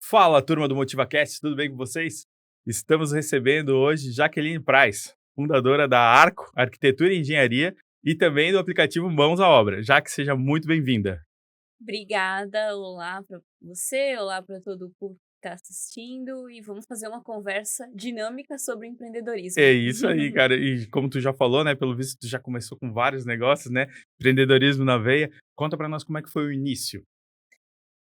Fala, turma do MotivaCast, tudo bem com vocês? Estamos recebendo hoje Jaqueline Praz, fundadora da Arco Arquitetura e Engenharia e também do aplicativo Mãos à Obra. Jaque, seja muito bem-vinda. Obrigada, olá para você, olá para todo o público que está assistindo e vamos fazer uma conversa dinâmica sobre É empreendedorismo. isso aí, cara. E como tu já falou, né, pelo visto tu já começou com vários negócios, né? Empreendedorismo na veia. Conta pra nós como é que foi o início.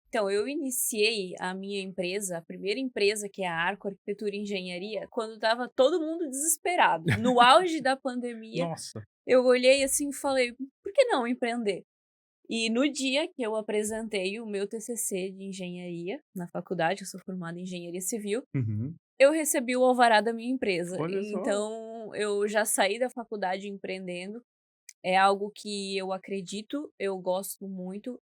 Então, eu iniciei a minha empresa, a primeira empresa, que é a Arco Arquitetura e Engenharia, quando estava todo mundo desesperado. No auge da pandemia, Nossa. eu olhei assim e falei, por que não empreender? E no dia que eu apresentei o meu TCC de engenharia na faculdade, eu sou formada em engenharia civil, Uhum. eu recebi o alvará da minha empresa, Olha só. então eu já saí da faculdade empreendendo, é algo que eu acredito, eu gosto muito,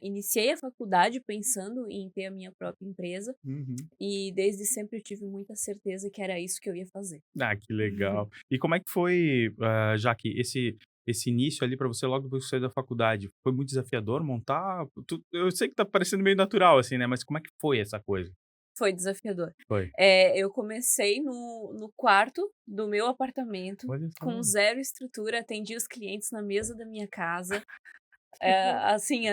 iniciei a faculdade pensando em ter a minha própria empresa, Uhum. e desde sempre eu tive muita certeza que era isso que eu ia fazer. Ah, que legal. E como é que foi, Jaque, esse início ali pra você logo depois que saiu da faculdade? Foi muito desafiador montar? Eu sei que tá parecendo meio natural, assim, né, mas como é que foi essa coisa? Foi desafiador. Foi. Eu comecei no quarto do meu apartamento, Olha com só. zero estrutura, atendia os clientes na mesa da minha casa. Que legal. Assim,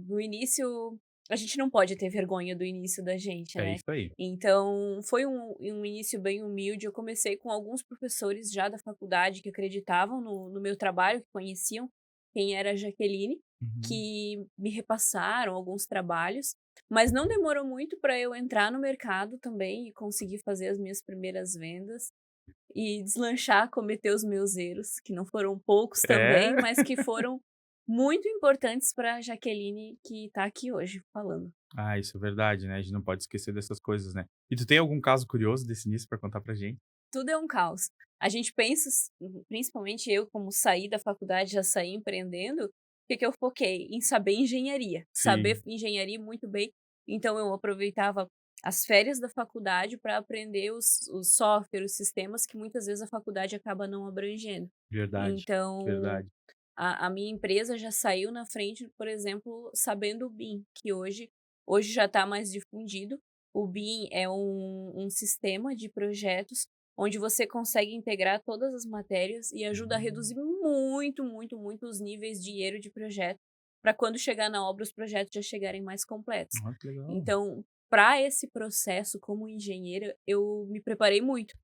no início a gente não pode ter vergonha do início da gente, É né. isso aí. Então foi um início bem humilde, eu comecei com alguns professores já da faculdade que acreditavam no meu trabalho, que conheciam quem era a Jaqueline, Uhum. que me repassaram alguns trabalhos, mas não demorou muito para eu entrar no mercado também e conseguir fazer as minhas primeiras vendas, e deslanchar, cometer os meus erros, que não foram poucos também, É? mas que foram muito importantes para Jaqueline que está aqui hoje falando. Ah, isso é verdade, né, a gente não pode esquecer dessas coisas, né. E tu tem algum caso curioso desse início pra contar pra gente? Tudo é um caos. A gente pensa, principalmente eu, como saí da faculdade, já saí empreendendo, o que que eu foquei? Em saber engenharia, saber Sim, engenharia muito bem. Então eu aproveitava as férias da faculdade para aprender os softwares, os sistemas que muitas vezes a faculdade acaba não abrangendo. verdade, Então verdade. a minha empresa já saiu na frente, por exemplo, sabendo o BIM, que hoje já está mais difundido. O BIM é um sistema de projetos onde você consegue integrar todas as matérias e ajuda a reduzir Hum. muito, muito, muito os níveis de erro de projeto, para quando chegar na obra os projetos já chegarem mais completos. Ah, que legal. Então, para esse processo como engenheira, eu me preparei muito,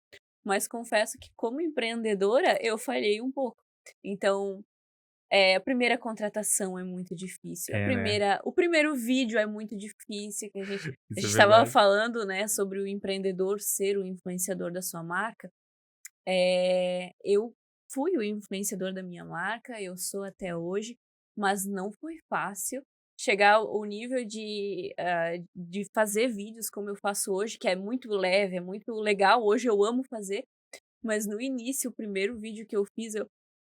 mas confesso que como empreendedora eu falhei um pouco. Então, a primeira contratação é muito difícil, É, né, o primeiro vídeo é muito difícil, que a isso é gente estava verdade. falando, né, sobre o empreendedor ser o influenciador da sua marca. Eu fui o influenciador da minha marca, eu sou até hoje, mas não foi fácil chegar ao nível de fazer vídeos como eu faço hoje, que é muito leve, é muito legal, hoje eu amo fazer, mas no início, o primeiro vídeo que eu fiz, eu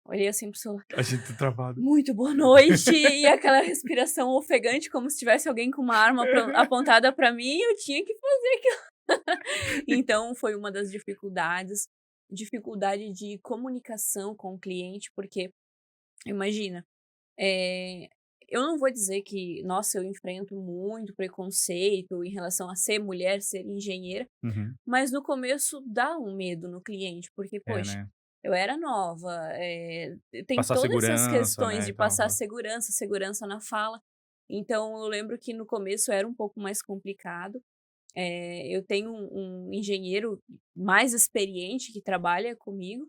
olhei assim para o celular: A gente tá travado. "Muito boa noite", e aquela respiração ofegante como se tivesse alguém com uma arma apontada para mim e eu tinha que fazer aquilo. Então foi uma das dificuldades, dificuldade de comunicação com o cliente, porque imagina, eh, eu não vou dizer que, nossa, eu enfrento muito preconceito em relação a ser mulher, ser engenheira, Uhum. mas no começo dá um medo no cliente, porque, É, poxa, né. eu era nova, tem Passar todas essas segurança, questões né, de e tal. passar segurança, segurança na fala. Então eu lembro que no começo era um pouco mais complicado. Eu tenho um engenheiro mais experiente que trabalha comigo,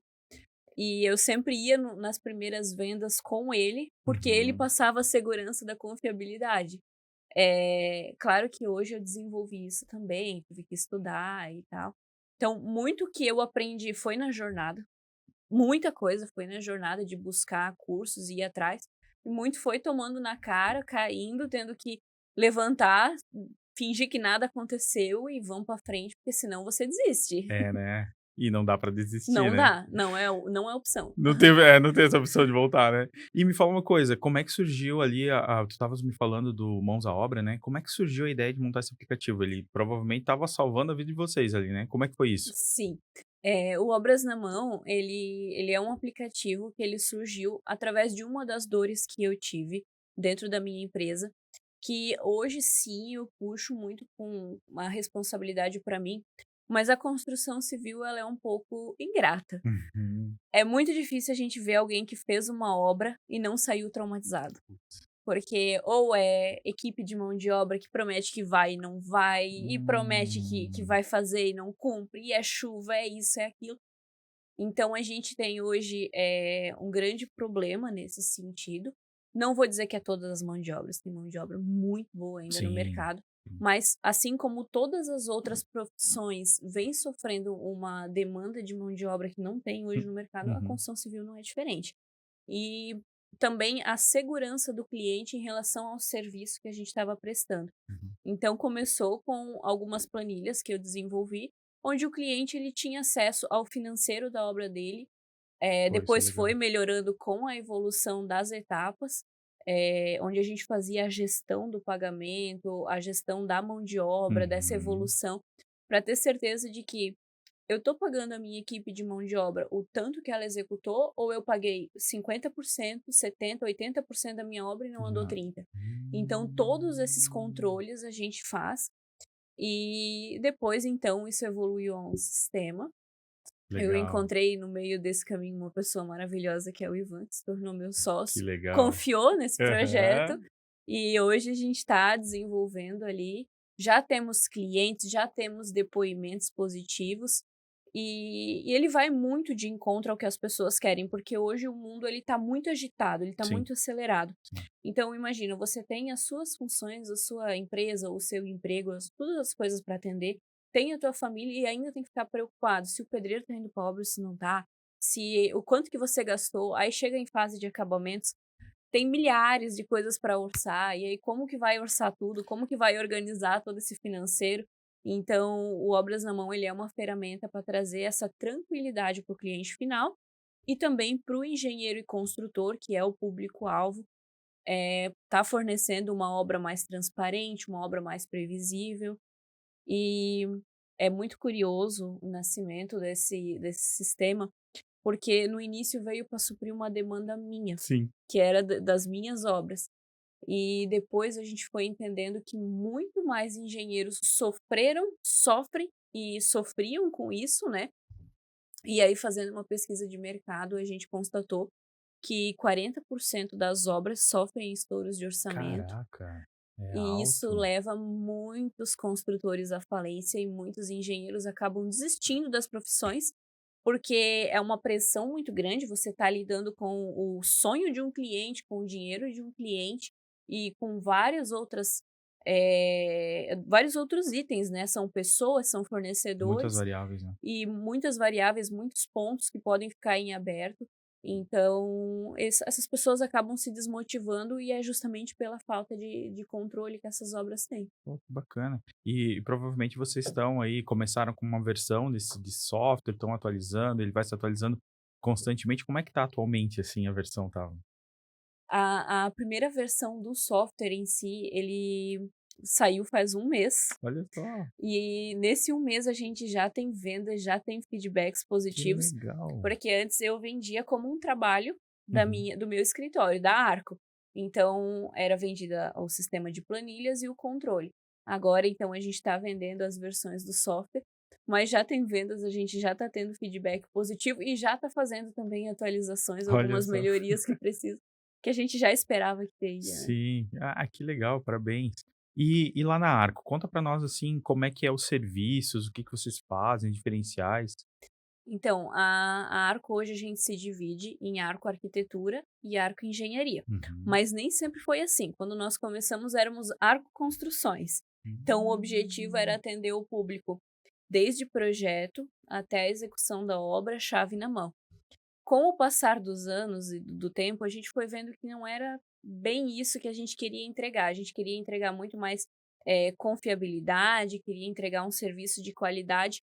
e eu sempre ia nas primeiras vendas com ele, porque ele Uhum. passava a segurança da confiabilidade. Claro que hoje eu desenvolvi isso também, tive que estudar e tal. Então, muito que eu aprendi foi na jornada, muita coisa foi na jornada de buscar cursos e ir atrás, e muito foi tomando na cara, caindo, tendo que levantar, fingir que nada aconteceu e vamos pra frente, porque senão você desiste. É, né. E não dá pra desistir, Não né. dá, não é opção. Não tem essa opção de voltar, né. E me fala uma coisa, como é que surgiu ali tu estavas me falando do Mãos à Obra, né, como é que surgiu a ideia de montar esse aplicativo? Ele provavelmente estava salvando a vida de vocês ali, né, como é que foi isso? Sim. O Obras na Mão, ele é um aplicativo que ele surgiu através de uma das dores que eu tive dentro da minha empresa, que hoje sim eu puxo muito com uma responsabilidade para mim, mas a construção civil ela é um pouco ingrata. Uhum. É muito difícil a gente ver alguém que fez uma obra e não saiu traumatizado. Porque ou é equipe de mão de obra que promete que vai e não vai, e promete que Hum. vai fazer e não cumpre, e é chuva, é isso, é aquilo. Então a gente tem hoje, um grande problema nesse sentido. Não vou dizer que é todas as mãos de obras, tem mão de obra muito boa ainda no Sim. mercado, Sim. mas assim como todas as outras profissões vêm sofrendo uma demanda de mão de obra que não tem hoje no mercado, a Uhum. construção civil não é diferente. E também a segurança do cliente em relação ao serviço que a gente estava prestando. Uhum. Então começou com algumas planilhas que eu desenvolvi, onde o cliente ele tinha acesso ao financeiro da obra dele, Pô, isso é depois legal. foi melhorando com a evolução das etapas, onde a gente fazia a gestão do pagamento, a gestão da mão de obra, dessa Uhum. evolução, para ter certeza de que eu tô pagando a minha equipe de mão de obra o tanto que ela executou, ou eu paguei 50%, 70, 80% da minha obra e não andou Não. 30. Então todos esses Hum. controles a gente faz, e depois então isso evoluiu a um sistema. Eu Legal. encontrei no meio desse caminho uma pessoa maravilhosa que é o Ivan, que se tornou meu Que sócio, legal. confiou nesse projeto, Aham. e hoje a gente está desenvolvendo ali, já temos clientes, já temos depoimentos positivos, e ele vai muito de encontro ao que as pessoas querem, porque hoje o mundo ele tá muito agitado, ele está Sim, muito acelerado. sim. Então imagina, você tem as suas funções, a sua empresa, o seu emprego, todas as coisas para atender, tem a tua família e ainda tem que ficar preocupado se o pedreiro tá indo para obra ou se não tá, se o quanto que você gastou, aí chega em fase de acabamentos, tem milhares de coisas para orçar, e aí como que vai orçar tudo, como que vai organizar todo esse financeiro. Então, o Obras na Mão ele é uma ferramenta para trazer essa tranquilidade para o cliente final e também para o engenheiro e construtor, que é o público-alvo, tá fornecendo uma obra mais transparente, uma obra mais previsível. E é muito curioso o nascimento desse sistema, porque no início veio para suprir uma demanda minha, Sim. que era das minhas obras. E depois a gente foi entendendo que muito mais engenheiros sofrem e sofriam com isso, né? E aí, fazendo uma pesquisa de mercado, a gente constatou que 40% das obras sofrem estouros de orçamento, Caraca, é e isso alto. leva muitos construtores à falência e muitos engenheiros acabam desistindo das profissões, porque é uma pressão muito grande, você está lidando com o sonho de um cliente, com o dinheiro de um cliente e com vários outros itens, né? São pessoas, são Muitas fornecedores variáveis, né. e muitas variáveis, muitos pontos que podem ficar em aberto. Então, essas pessoas acabam se desmotivando e é justamente pela falta de controle que essas obras têm. Pô, que bacana. E provavelmente vocês estão aí começaram com uma versão de software, estão atualizando, ele vai se atualizando constantemente. Como é que tá atualmente, assim, a versão tá? A primeira versão do software em si, ele saiu faz um mês, Olha só, e nesse um mês a gente já tem vendas, já tem feedbacks que positivos, legal. porque antes eu vendia como um trabalho Uhum. do meu escritório, da Arco. Então, era vendida o sistema de planilhas e o controle. Agora, então, a gente está vendendo as versões do software, mas já tem vendas, a gente já está tendo feedback positivo e já está fazendo também atualizações, Olha algumas só. melhorias que precisam, que a gente já esperava que teria, né. Sim. Ah, que legal, parabéns. E lá na Arco, conta pra nós, assim, como é que é os serviços, o que que vocês fazem, diferenciais? Então, a Arco hoje a gente se divide em Arco Arquitetura e Arco Engenharia, Uhum. mas nem sempre foi assim. Quando nós começamos éramos Arco Construções. Então o objetivo era Hum. atender o público desde projeto até a execução da obra, chave na mão. Com o passar dos anos e do tempo, a gente foi vendo que não era bem isso que a gente queria entregar. A gente queria entregar muito mais, confiabilidade, queria entregar um serviço de qualidade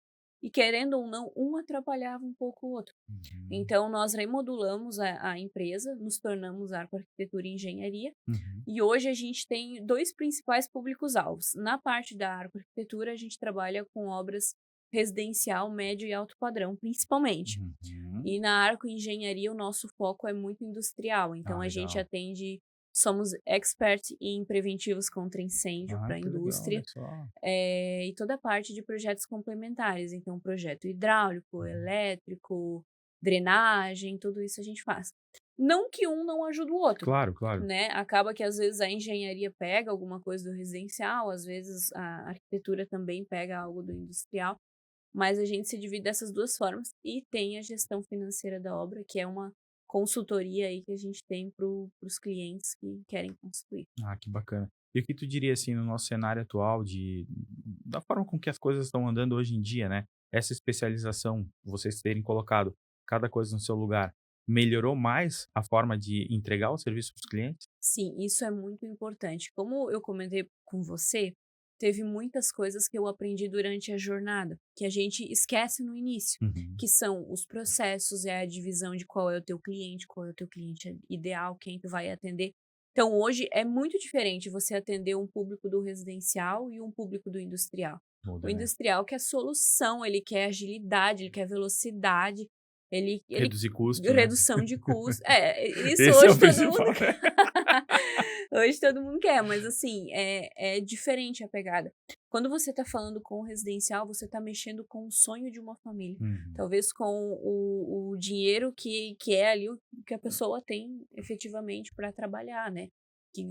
e, querendo ou não, um atrapalhava um pouco o outro. Uhum. Então nós remodulamos a empresa, nos tornamos Arco Arquitetura e Engenharia, Uhum. e hoje a gente tem 2 principais públicos-alvos. Na parte da Arco Arquitetura, a gente trabalha com obras residencial, médio e alto padrão, principalmente. Uhum. E na Arco Engenharia o nosso foco é muito industrial, Ah, então a gente legal. atende somos expert em preventivos contra incêndio Ah, para a que legal, olha indústria, só. e toda a parte de projetos complementares, então projeto hidráulico, Uhum. elétrico, drenagem, tudo isso a gente faz. Não que um não ajude o outro, Claro, claro. né, acaba que às vezes a engenharia pega alguma coisa do residencial, às vezes a arquitetura também pega algo do industrial, mas a gente se divide dessas 2 formas e tem a gestão financeira da obra, que é uma consultoria aí que a gente tem para os clientes que querem construir. Ah, que bacana. E o que tu diria, assim, no nosso cenário atual da forma com que as coisas estão andando hoje em dia, né, essa especialização, vocês terem colocado cada coisa no seu lugar, melhorou mais a forma de entregar o serviço para os clientes? Sim, isso é muito importante. Como eu comentei com você, teve muitas coisas que eu aprendi durante a jornada, que a gente esquece no início, Uhum. que são os processos, é a divisão de qual é o teu cliente, qual é o teu cliente ideal, quem tu vai atender. Então, hoje é muito diferente você atender um público do residencial e um público do industrial. O Muda, né. industrial quer solução, ele quer agilidade, ele quer velocidade, ele Reduzir custo, né. redução de custo. É, isso Esse é hoje o todo mundo principal, né. hoje todo mundo quer, mas assim, é diferente a pegada. Quando você tá falando com o residencial, você tá mexendo com o sonho de uma família. Uhum. Talvez com o dinheiro que é ali o que a pessoa tem efetivamente para trabalhar, né? Que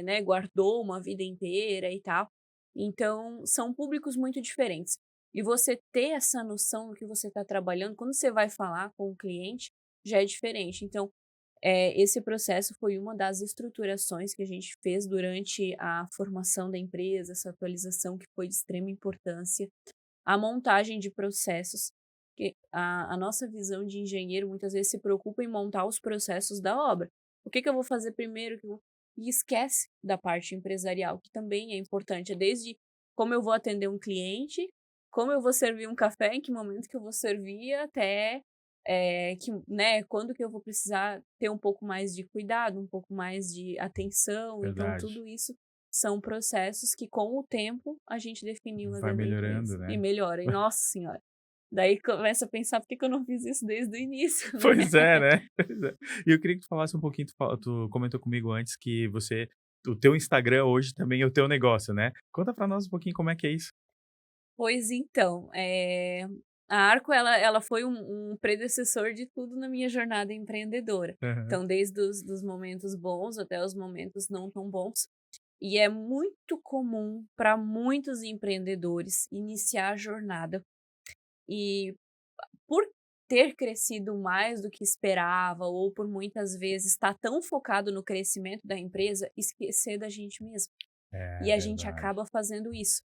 né, guardou uma vida inteira e tal. Então, são públicos muito diferentes. E você ter essa noção do que você está trabalhando, quando você vai falar com o cliente, já é diferente. Então, esse processo foi uma das estruturações que a gente fez durante a formação da empresa, essa atualização que foi de extrema importância, a montagem de processos, que a nossa visão de engenheiro muitas vezes se preocupa em montar os processos da obra. O que que eu vou fazer primeiro? E esquece da parte empresarial, que também é importante, é desde como eu vou atender um cliente, como eu vou servir um café, em que momento que eu vou servir, até que, né, quando que eu vou precisar ter um pouco mais de cuidado, um pouco mais de atenção. Então, Verdade. tudo isso são processos que, com o tempo, a gente definiu lá Vai dentro da empresa melhorando, e né. melhora. E nossa senhora, daí começa a pensar por que que eu não fiz isso desde o início, né? Pois é, né. Pois é. E eu queria que tu falasse um pouquinho, tu comentou comigo antes que o teu Instagram hoje também é o teu negócio, né. Conta pra nós um pouquinho como é que é isso. Pois então, a Arco ela foi um predecessor de tudo na minha jornada empreendedora. Aham. Então, desde os dos momentos bons até os momentos não tão bons. E é muito comum para muitos empreendedores iniciar a jornada e, por ter crescido mais do que esperava ou por muitas vezes estar tão focado no crescimento da empresa, esquecer da gente mesmo. É E a gente verdade. acaba fazendo isso.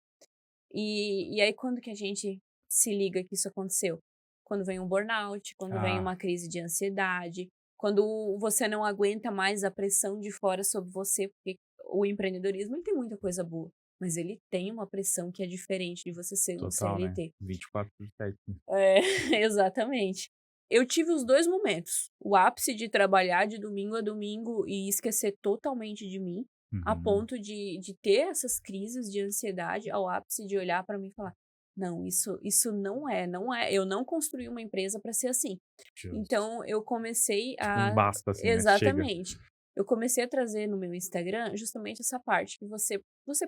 E aí quando que a gente se liga que isso aconteceu? Quando vem um burnout, quando vem Ah, uma crise de ansiedade, quando você não aguenta mais a pressão de fora sobre você, porque o empreendedorismo ele tem muita coisa boa, mas ele tem uma pressão que é diferente de você ser um total, né. CLT. 24/7, né. É, exatamente. Eu tive os 2 momentos, o ápice de trabalhar de domingo a domingo e esquecer totalmente de mim, a Uhum. ponto de ter essas crises de ansiedade, ao ápice de olhar para mim e falar: "Não, isso não é, eu não construí uma empresa para ser assim". Justo. Então eu comecei Tipo um a basta, assim, né, chega. exatamente. Eu comecei a trazer no meu Instagram justamente essa parte que você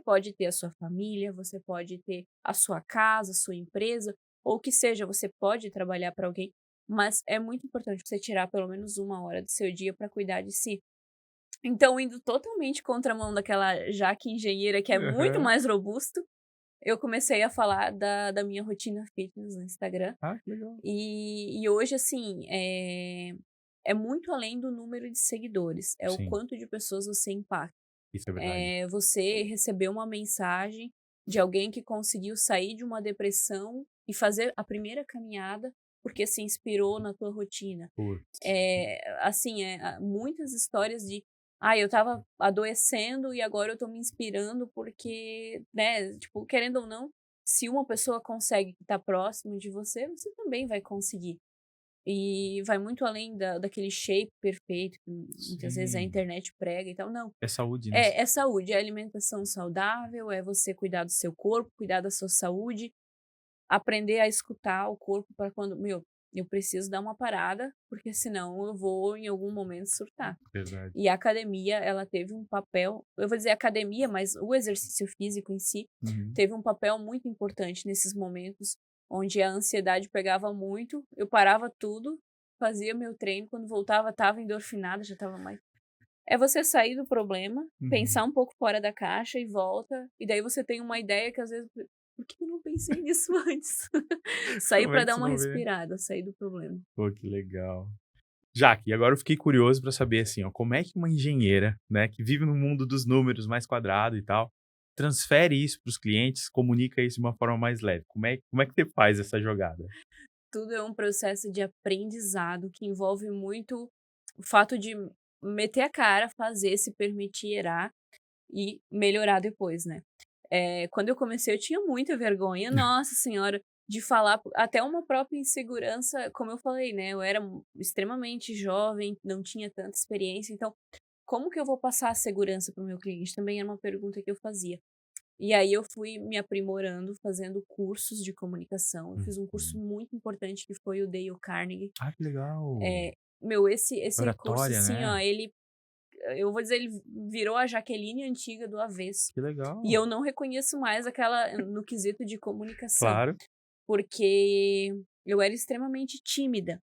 pode ter a sua família, você pode ter a sua casa, a sua empresa, ou o que seja, você pode trabalhar para alguém, mas é muito importante você tirar pelo menos uma hora do seu dia para cuidar de si. Então, indo totalmente contramão daquela Jaque engenheira que é muito Aham. mais robusto, eu comecei a falar da minha rotina fitness no Instagram. Ah, que legal. E hoje, assim, é muito além do número de seguidores, é o Sim, quanto de pessoas você impacta. isso é verdade. Você receber uma mensagem de alguém que conseguiu sair de uma depressão e fazer a primeira caminhada porque se inspirou na tua rotina. Putz. Assim, muitas histórias de: "Ah, eu estava adoecendo e agora eu tô me inspirando porque", né, tipo, querendo ou não, se uma pessoa consegue que tá próximo de você, você também vai conseguir. E vai muito além daquele shape perfeito que muitas vezes a Sim. internet prega e tal, não. É saúde, né. É saúde, é alimentação saudável, é você cuidar do seu corpo, cuidar da sua saúde, aprender a escutar o corpo para quando eu preciso dar uma parada, porque senão eu vou em algum momento surtar. Verdade. E a academia, ela teve um papel, eu vou dizer academia, mas o exercício físico em si Uhum. teve um papel muito importante nesses momentos onde a ansiedade pegava muito, eu parava tudo, fazia meu treino, quando voltava estava endorfinada, já estava mais. É você sair do problema, Uhum. pensar um pouco fora da caixa e volta, e daí você tem uma ideia que às vezes, por que eu não pensei nisso antes? Sair Como é para que dar você uma não vê? respirada, sair do problema. Pô, que legal. Jaque, agora eu fiquei curioso para saber, assim, ó, como é que uma engenheira, né, que vive no mundo dos números mais quadrado e tal, transfere isso para os clientes, comunica isso de uma forma mais leve? Como é que você faz essa jogada? Tudo é um processo de aprendizado que envolve muito o fato de meter a cara, fazer, se permitir errar e melhorar depois, né. Quando eu comecei eu tinha muita vergonha, nossa senhora, de falar até uma própria insegurança, como eu falei, né, eu era extremamente jovem, não tinha tanta experiência, então, como que eu vou passar a segurança para o meu cliente? Também era uma pergunta que eu fazia. E aí eu fui me aprimorando, fazendo cursos de comunicação. Eu fiz um curso Uhum. muito importante que foi o Dale Carnegie. Ah, que legal. Eh, Meu, esse curso, Oratória, assim, ó, né. ele eu vou dizer, ele virou a Jaqueline antiga do avesso. Que E legal. eu não reconheço mais aquela no quesito de comunicação, Claro. porque eu era extremamente tímida.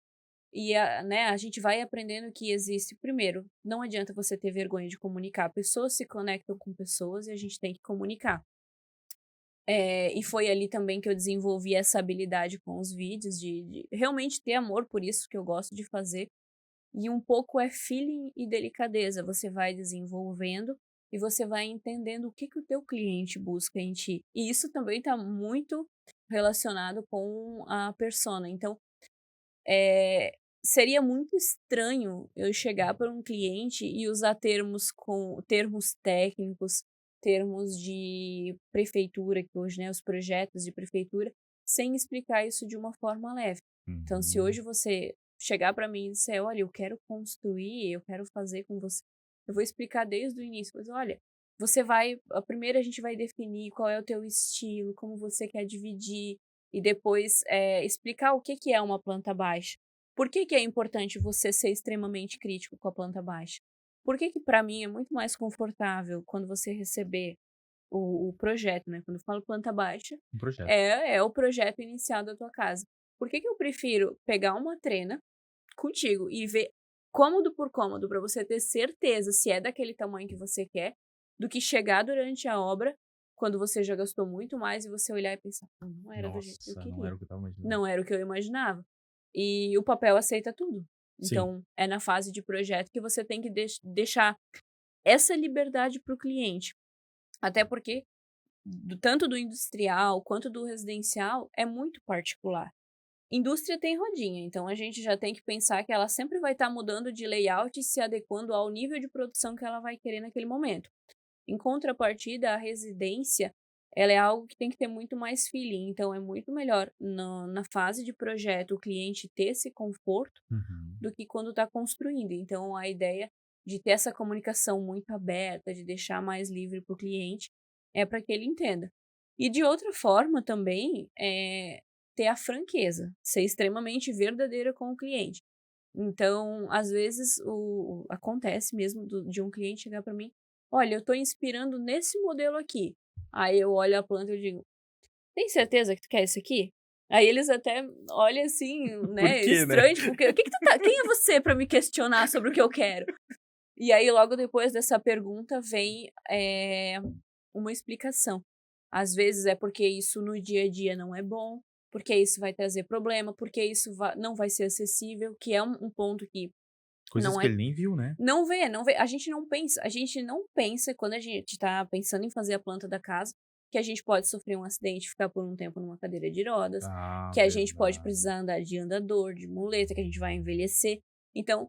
E a gente vai aprendendo que existe primeiro, não adianta você ter vergonha de comunicar, pessoas se conectam com pessoas e a gente tem que comunicar. E foi ali também que eu desenvolvi essa habilidade com os vídeos, de realmente ter amor por isso que eu gosto de fazer. E um pouco é feeling e delicadeza, você vai desenvolvendo e você vai entendendo o que que o teu cliente busca em ti. E isso também está muito relacionado com a persona. Então, seria muito estranho eu chegar para um cliente e usar termos técnicos, termos de prefeitura, que hoje, né, os projetos de prefeitura, sem explicar isso de uma forma leve. Então, se Uhum. hoje você chegar para mim e disser: "Olha, eu quero construir, eu quero fazer com você", eu vou explicar desde o início, mas olha, você vai primeiro a gente vai definir qual é o teu estilo, como você quer dividir, e depois, explicar o que que é uma planta baixa. Por que que é importante você ser extremamente crítico com a planta baixa? Por que que para mim é muito mais confortável quando você receber o projeto, né, quando eu falo planta baixa, Um projeto. é o projeto inicial da tua casa. Por que que eu prefiro pegar uma trena contigo e ver cômodo por cômodo para você ter certeza se é daquele tamanho que você quer, do que chegar durante a obra, quando você já gastou muito mais e você olhar e pensar: Não era do jeito que eu Nossa, não queria, era o que eu estava imaginando. não era o que eu imaginava". E o papel aceita tudo. Sim. Então, é na fase de projeto que você tem que deixar essa liberdade para o cliente. Até porque, tanto do industrial quanto do residencial, é muito particular. Indústria tem rodinha, então a gente já tem que pensar que ela sempre vai estar mudando de layout e se adequando ao nível de produção que ela vai querer naquele momento. Em contrapartida, a residência, ela é algo que tem que ter muito mais feeling, então é muito melhor na fase de projeto o cliente ter esse conforto Uhum. do que quando está construindo. Então a ideia de ter essa comunicação muito aberta, de deixar mais livre para o cliente, é para que ele entenda. E de outra forma também, ter a franqueza, ser extremamente verdadeira com o cliente. Então, às vezes, acontece mesmo de um cliente chegar para mim: "Olha, eu estou inspirando nesse modelo aqui". Aí eu olho a planta e eu digo: "Tem certeza que tu quer esse aqui?". Aí eles até olham assim, Por né, quê, né? estranho, tipo: "O que que tu tá, quem é você para me questionar sobre o que eu quero?". E aí logo depois dessa pergunta vem, uma explicação. Às vezes é porque isso no dia a dia não é bom, porque isso vai trazer problema, porque isso não vai ser acessível, que é um ponto que Coisas não que é, ele nem viu, né. não vê, a gente não pensa quando a gente tá pensando em fazer a planta da casa, que a gente pode sofrer um acidente, ficar por um tempo numa cadeira de rodas, Ah, que a gente pode verdade. precisar andar de andador, de muleta, que a gente vai envelhecer. Então,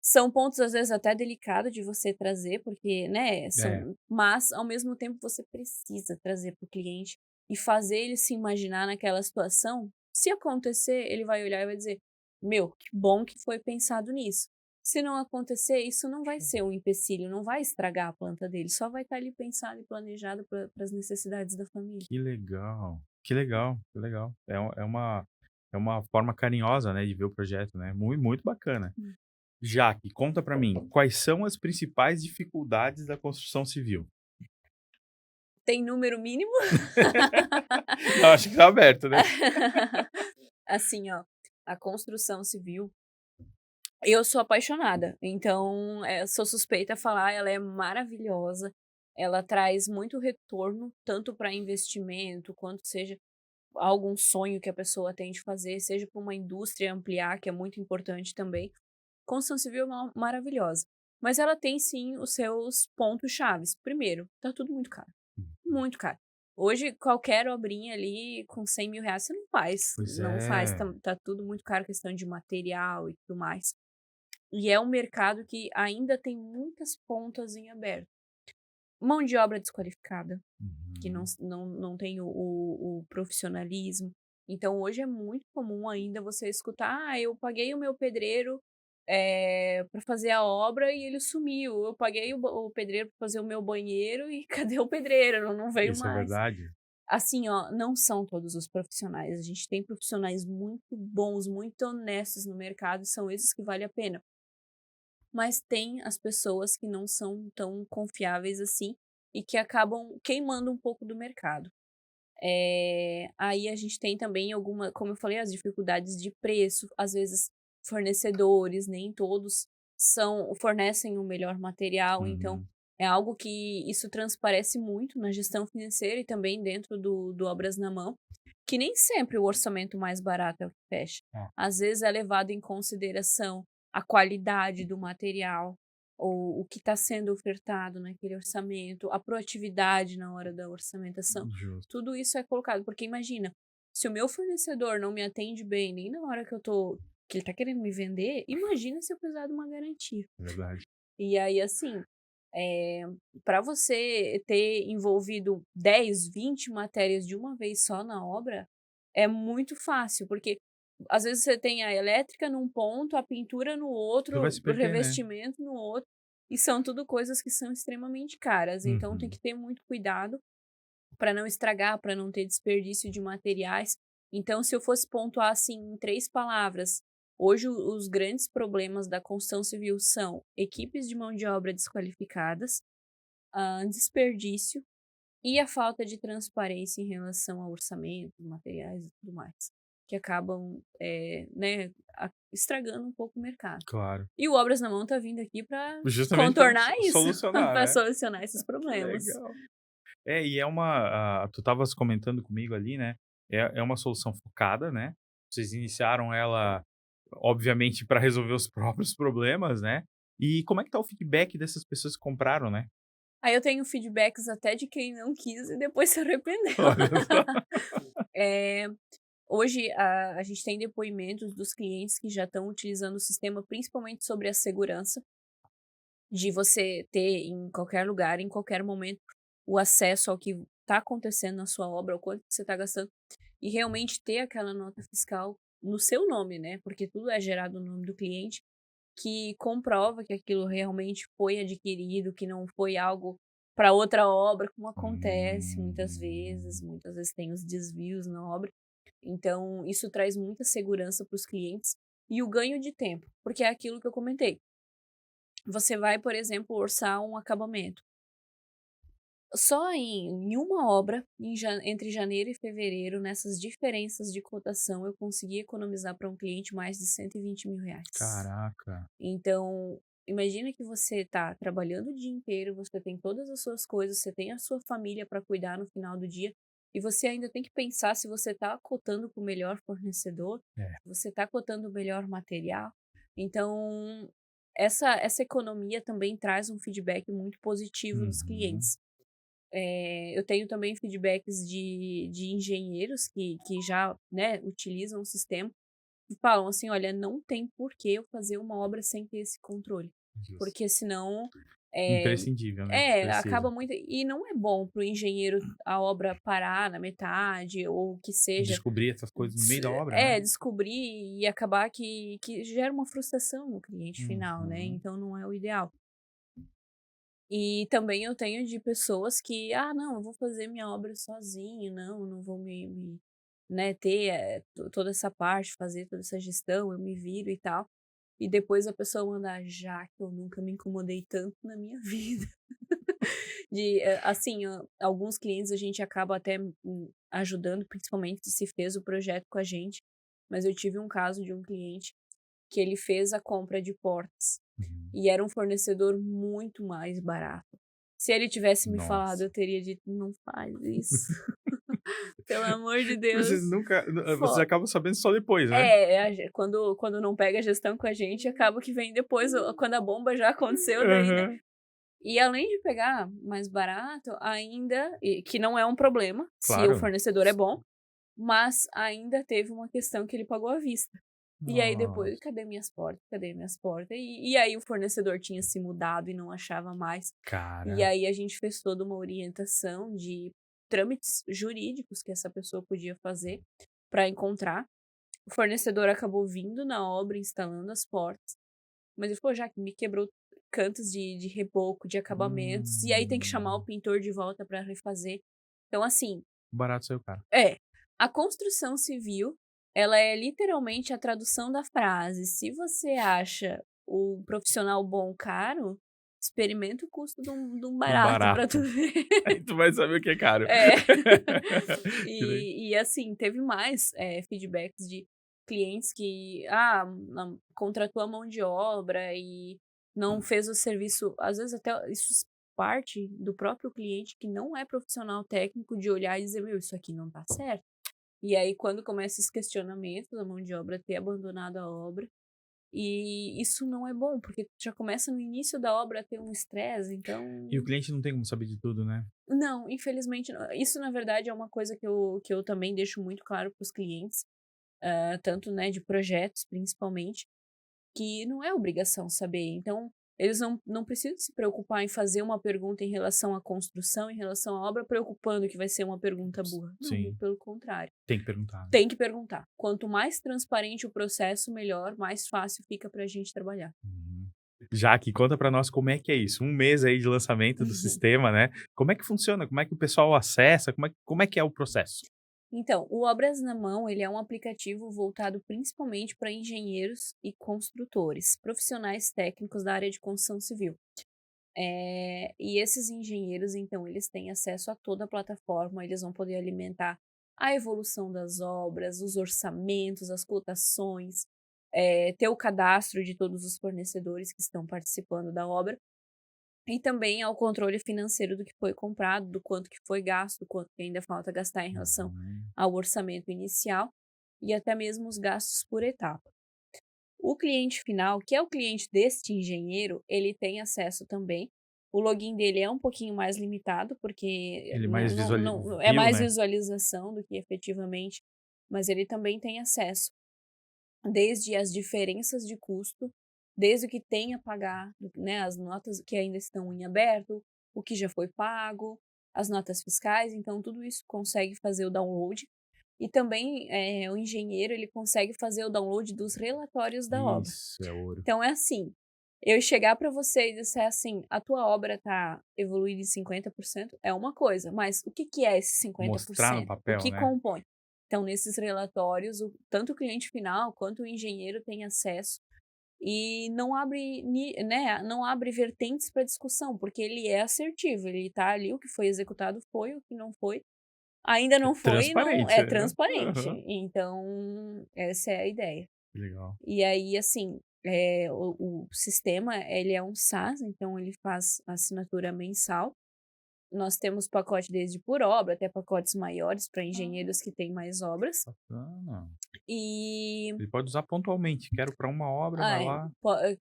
são pontos, às vezes, até delicado de você trazer, porque, né, É. mas ao mesmo tempo você precisa trazer para o cliente e fazer ele se imaginar naquela situação. Se acontecer, ele vai olhar e vai dizer: "Meu, que bom que foi pensado nisso". Se não acontecer, isso não vai ser um empecilho, não vai estragar a planta dele, só vai estar ali pensado e planejado para as necessidades da família. Que legal, que legal, que legal. É uma É uma forma carinhosa, né, de ver o projeto, né, muito bacana. Hum. Jaque, conta pra mim, quais são as principais dificuldades da construção civil? Tem número mínimo? Não, acho que tá aberto, né. Assim, ó, a construção civil, eu sou apaixonada, então, sou suspeita a falar, ela é maravilhosa, ela traz muito retorno, tanto para investimento, quanto seja algum sonho que a pessoa tem de fazer, seja para uma indústria ampliar, que é muito importante também. Construção civil é maravilhosa, mas ela tem sim os seus pontos chaves. Primeiro, tá tudo muito caro, muito caro. Hoje, qualquer obrinha ali com 100 mil reais você não faz, Pois não faz, é. tá tudo muito caro, questão de material e tudo mais. E é um mercado que ainda tem muitas pontas em aberto. Mão de obra desqualificada, que não, Uhum. não tem o profissionalismo. Então, hoje é muito comum ainda você escutar: "Ah, eu paguei o meu pedreiro, pra fazer a obra e ele sumiu. Eu paguei o pedreiro para fazer o meu banheiro e cadê o pedreiro? Não veio Isso é mais". verdade? Assim, ó, não são todos os profissionais. A gente tem profissionais muito bons, muito honestos no mercado e são esses que vale a pena. Mas tem as pessoas que não são tão confiáveis assim e que acabam queimando um pouco do mercado. Aí a gente tem também alguma, como eu falei, as dificuldades de preço, às vezes fornecedores, nem todos fornecem o melhor material, então Uhum. é algo que isso transparece muito na gestão financeira e também dentro do Obras na Mão, que nem sempre o orçamento mais barato é o que fecha. É. Às vezes é levado em consideração a qualidade do material, ou o que está sendo ofertado naquele orçamento, a proatividade na hora da orçamentação. Justo. Tudo isso é colocado, porque imagina, se o meu fornecedor não me atende bem, nem na hora que ele tá querendo me vender, imagina se eu precisar de uma garantia. É verdade. E aí, assim, eh, para você ter envolvido 10, 20 matérias de uma vez só na obra, é muito fácil, porque às vezes você tem a elétrica num ponto, a pintura no Tudo vai outro, se o perder, né. revestimento no outro, e são tudo coisas que são extremamente caras, então tem Uhum. que ter muito cuidado para não estragar, para não ter desperdício de materiais. Então, se eu fosse pontuar assim em 3 palavras, hoje os grandes problemas da construção civil são equipes de mão de obra desqualificadas, desperdício e a falta de transparência em relação ao orçamento, materiais e tudo mais, que acabam, né, estragando um pouco o mercado. Claro. E o Obras na Mão tá vindo aqui para Justamente pra contornar isso, solucionar, para né. solucionar esses Que problemas. legal. É, e é uma tu estavas comentando comigo ali, né, é uma solução focada, né, vocês iniciaram ela, obviamente, para resolver os próprios problemas, né. E como é que tá o feedback dessas pessoas que compraram, né? Aí eu tenho feedbacks até de quem não quis e depois se arrependeu. Olha só. Eh, Hoje a gente tem depoimentos dos clientes que já estão utilizando o sistema, principalmente sobre a segurança, de você ter em qualquer lugar, em qualquer momento, o acesso ao que está acontecendo na sua obra, o quanto que você está gastando, e realmente ter aquela nota fiscal no seu nome, né, porque tudo é gerado no nome do cliente, que comprova que aquilo realmente foi adquirido, que não foi algo para outra obra, como acontece Hum. muitas vezes tem os desvios na obra. Então, isso traz muita segurança para os clientes e o ganho de tempo, porque é aquilo que eu comentei. Você vai, por exemplo, orçar um acabamento. Só em uma obra, entre janeiro e fevereiro, nessas diferenças de cotação, eu consegui economizar para um cliente mais de 120 mil reais. Caraca. Então, imagina que você está trabalhando o dia inteiro, você tem todas as suas coisas, você tem a sua família para cuidar no final do dia, e você ainda tem que pensar se você está cotando com o melhor fornecedor, É. se você está cotando o melhor material. Então, essa economia também traz um feedback muito positivo dos Uhum. clientes. Eu tenho também feedbacks de engenheiros que já, né, utilizam o sistema e falam assim: "Olha, não tem por que eu fazer uma obra sem ter esse controle, Justo. porque senão, eh" Imprescindível, né, precisa. acaba muito e não é bom para o engenheiro a obra parar na metade ou que seja Descobrir essas coisas no meio da obra, né. descobrir e acabar que gera uma frustração no cliente final, né, Uhum. então não é o ideal. E também eu tenho de pessoas que: "Ah, não, eu vou fazer minha obra sozinho, não, eu não vou né, ter toda essa parte, fazer toda essa gestão, eu me viro e tal. E depois a pessoa mandar, já que eu nunca me incomodei tanto na minha vida. Assim, alguns clientes a gente acaba até ajudando, principalmente se fez o projeto com a gente. Mas eu tive um caso de um cliente que ele fez a compra de portas Uhum. e era um fornecedor muito mais barato. Se ele tivesse me falado, Nossa. eu teria dito: "Não faz isso, pelo amor de Você Deus". nunca você Fo acaba sabendo só depois, né? quando não pega a gestão com a gente, acaba que vem depois, quando a bomba já aconteceu, daí, né. Aham. E além de pegar mais barato, ainda que não é um problema, se o Claro. fornecedor é bom, mas ainda teve uma questão que ele pagou à vista. E aí depois: Nossa. "Cadê minhas portas? Cadê minhas portas?" E aí o fornecedor tinha se mudado e não achava mais. E Cara. aí a gente fez toda uma orientação de trâmites jurídicos que essa pessoa podia fazer para encontrar. O fornecedor acabou vindo na obra, instalando as portas, mas ele falou: "Já que me quebrou cantos de reboco, de acabamentos, e aí tem que chamar o Hum. pintor de volta para refazer". Então assim, O barato saiu caro. a construção civil, ela é literalmente a tradução da frase: "Se você acha o profissional bom caro, experimenta o custo de um De um barato para tu barato. ver". Aí tu vai saber o que é caro. É. Que le E assim, teve mais, feedbacks de clientes que, contratou a mão de obra e não fez o serviço, às vezes até isso parte do próprio cliente que não é profissional técnico de olhar e dizer: "Meu, isso aqui não tá certo". E aí quando começa esses questionamentos, a mão de obra ter abandonado a obra, e isso não é bom, porque já começa no início da obra a ter um estresse, E o então cliente não tem como saber de tudo, né? não, infelizmente não. Isso na verdade é uma coisa que eu também deixo muito claro para os clientes, tanto, né, de projetos principalmente, que não é obrigação saber, então eles não precisam se preocupar em fazer uma pergunta em relação à construção, em relação à obra, preocupando que vai ser uma pergunta burra. Não, muito Sim, pelo contrário. tem que perguntar, né? Tem que perguntar. Quanto mais transparente o processo, melhor, mais fácil fica pra gente trabalhar. Uhum. Jaque, conta pra nós como é que é isso. Um mês aí de lançamento do sistema, né. Como é que funciona? Como é que o pessoal acessa? Como é que é o processo? Então, o Obras na Mão, ele é um aplicativo voltado principalmente para engenheiros e construtores, profissionais técnicos da área de construção civil. E esses engenheiros, então, eles têm acesso a toda a plataforma, eles vão poder alimentar a evolução das obras, os orçamentos, as cotações, ter o cadastro de todos os fornecedores que estão participando da obra e também ao controle financeiro do que foi comprado, do quanto que foi gasto, do quanto que ainda falta gastar em relação Uhum. ao orçamento inicial e até mesmo os gastos por etapa. O cliente final, que é o cliente deste engenheiro, ele tem acesso também. O login dele é um pouquinho mais limitado, porque, Ele né, mais não é viu, mais né. visualização do que efetivamente, mas ele também tem acesso desde as diferenças de custo, desde o que tem a pagar, né, as notas que ainda estão em aberto, o que já foi pago, as notas fiscais, então tudo isso consegue fazer o download. E também, o engenheiro ele consegue fazer o download dos relatórios da obra. Isso, é ouro. Então é assim, eu chegar para você e disser assim: "A tua obra está evoluída em 50% é uma coisa, mas o que que é esse cinquenta por Mostrar no cento O papel, que né. compõe?". Então nesses relatórios, tanto o cliente final quanto o engenheiro tem acesso e não abre não abre vertentes para discussão, porque ele é assertivo, ele está ali, o que foi executado foi, o que não foi, ainda É não foi, não transparente, é né. transparente. Aham. Então essa é a ideia. Legal. E aí, assim, o sistema, ele é um SaaS, então ele faz assinatura mensal. Nós temos pacote desde por obra até pacotes maiores para Ah, engenheiros que têm mais obras. bacana. E, Ele pode usar pontualmente, quero para uma obra, vai é, lá.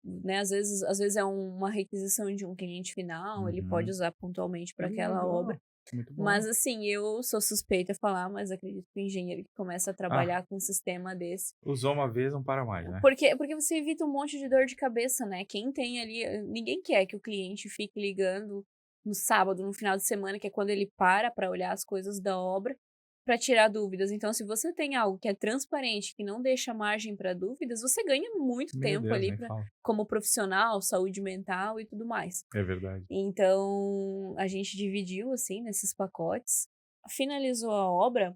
né, às vezes é uma requisição de um cliente final, ele pode Uhum. usar pontualmente Que para aquela obra. legal, muito bom. Mas assim, eu sou suspeita a falar, mas acredito que o engenheiro que começa a Ah, trabalhar com um sistema desse. usou uma vez, não para mais, né. Porque você evita um monte de dor de cabeça, né, quem tem ali ninguém quer que o cliente fique ligando no sábado, no final de semana, que é quando ele para olhar as coisas da obra, para tirar dúvidas. Então se você tem algo que é transparente, que não deixa margem para dúvidas, você ganha muito Meu tempo Deus, ali nem pra fala. como profissional, saúde mental e tudo mais. É verdade. Então, a gente dividiu, assim, nesses pacotes, finalizou a obra,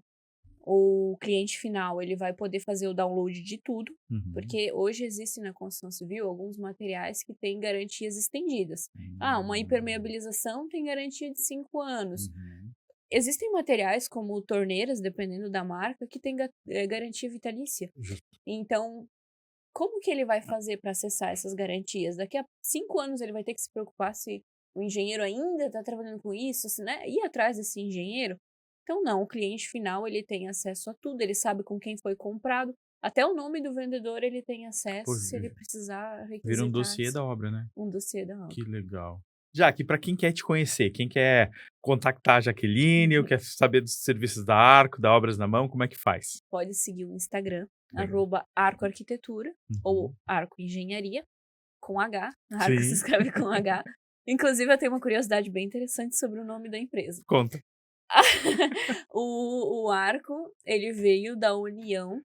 o cliente final ele vai poder fazer o download de tudo, Uhum. porque hoje existe na construção civil alguns materiais que têm garantias estendidas. Uma Hum. impermeabilização tem garantia de 5 anos. Uhum. Existem materiais como torneiras, dependendo da marca, que tem garantia vitalícia. Justo. Então, como que ele vai fazer para acessar essas garantias? Daqui a 5 anos ele vai ter que se preocupar se o engenheiro ainda está trabalhando com isso, se, né, ir atrás desse engenheiro? Então não, o cliente final ele tem acesso a tudo, ele sabe com quem foi comprado, até o nome do vendedor ele tem Pô, acesso se ele precisar vira um requisitar dossiê da obra, né? um dossiê da Que obra. legal. Jaque, para quem quer te conhecer, quem quer contactar a Jaqueline ou quer saber dos serviços da Arco, da Obras na Mão, como é que faz? Pode seguir o Instagram, Legal. @arcoarquitetura ou Uhum. Arco Engenharia, com H, Arco se Sim, escreve com H. Inclusive eu tenho uma curiosidade bem interessante sobre o nome da empresa. conta. O arco, ele veio da união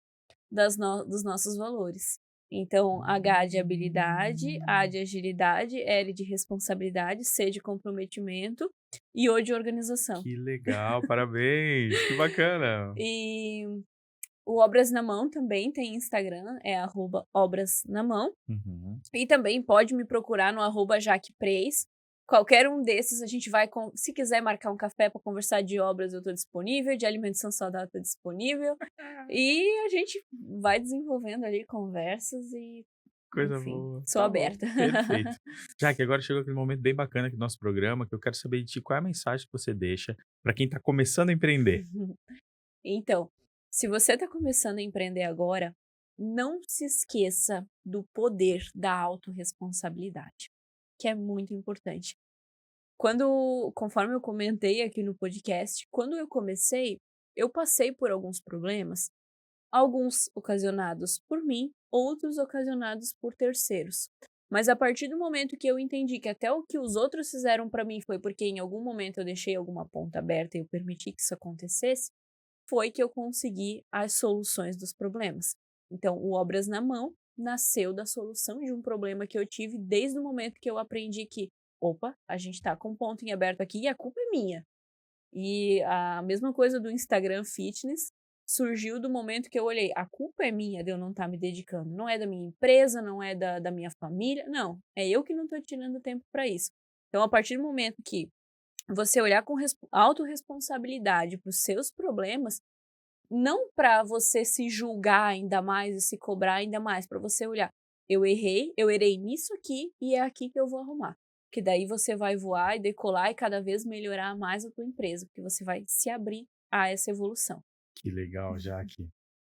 dos nossos valores. Então, H de habilidade, A de agilidade, L de responsabilidade, C de comprometimento e O de organização. Que legal, parabéns, que bacana. E o Obras na Mão também tem Instagram, é @obrasnamão. Uhum. E também pode me procurar no @jaquepreis. Qualquer um desses a gente vai se quiser marcar um café para conversar de obras eu estou disponível, de alimentação saudável estou disponível, e a gente vai desenvolvendo ali conversas e, Coisa enfim, boa. sou Tá bom, aberta. perfeito. Jaque, agora chegou aquele momento bem bacana aqui do nosso programa, que eu quero saber de ti qual é a mensagem que você deixa para quem está começando a empreender. Então, se você está começando a empreender agora, não se esqueça do poder da autorresponsabilidade, que é muito importante. Conforme eu comentei aqui no podcast, quando eu comecei, eu passei por alguns problemas, alguns ocasionados por mim, outros ocasionados por terceiros. Mas a partir do momento que eu entendi que até o que os outros fizeram para mim foi porque em algum momento eu deixei alguma ponta aberta e eu permiti que isso acontecesse, foi que eu consegui as soluções dos problemas. Então, o Obras na Mão nasceu da solução de um problema que eu tive desde o momento que eu aprendi que, opa, a gente está com um ponto em aberto aqui e a culpa é minha. E a mesma coisa do Instagram Fitness surgiu do momento que eu olhei, a culpa é minha de eu não estar me dedicando, não é da minha empresa, não é da minha família, não, é eu que não estou tirando tempo para isso. Então, a partir do momento que você olhar com autorresponsabilidade para os seus problemas, não para você se julgar ainda mais e se cobrar ainda mais, para você olhar, eu errei nisso aqui e é aqui que eu vou arrumar. Que daí você vai voar e decolar e cada vez melhorar mais a tua empresa, porque você vai se abrir a essa evolução. Que legal, Jaque.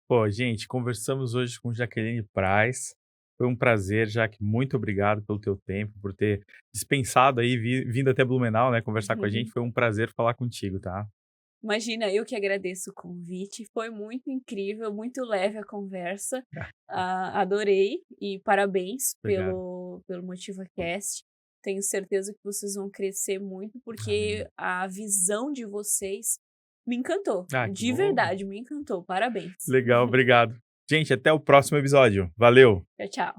Pô, gente, conversamos hoje com Jaqueline Praz. Foi um prazer, Jaque. Muito obrigado pelo teu tempo, por ter dispensado aí, vindo até Blumenau, né, conversar com a gente. Foi um prazer falar contigo, tá? Imagina, eu que agradeço o convite, foi muito incrível, muito leve a conversa, adorei e parabéns Obrigado. pelo MotivaCast. Tenho certeza que vocês vão crescer muito, porque Amém. a visão de vocês me encantou, Ah, que de bom. verdade, me encantou. Parabéns. Legal, obrigado. Gente, até o próximo episódio. Valeu. Tchau, tchau.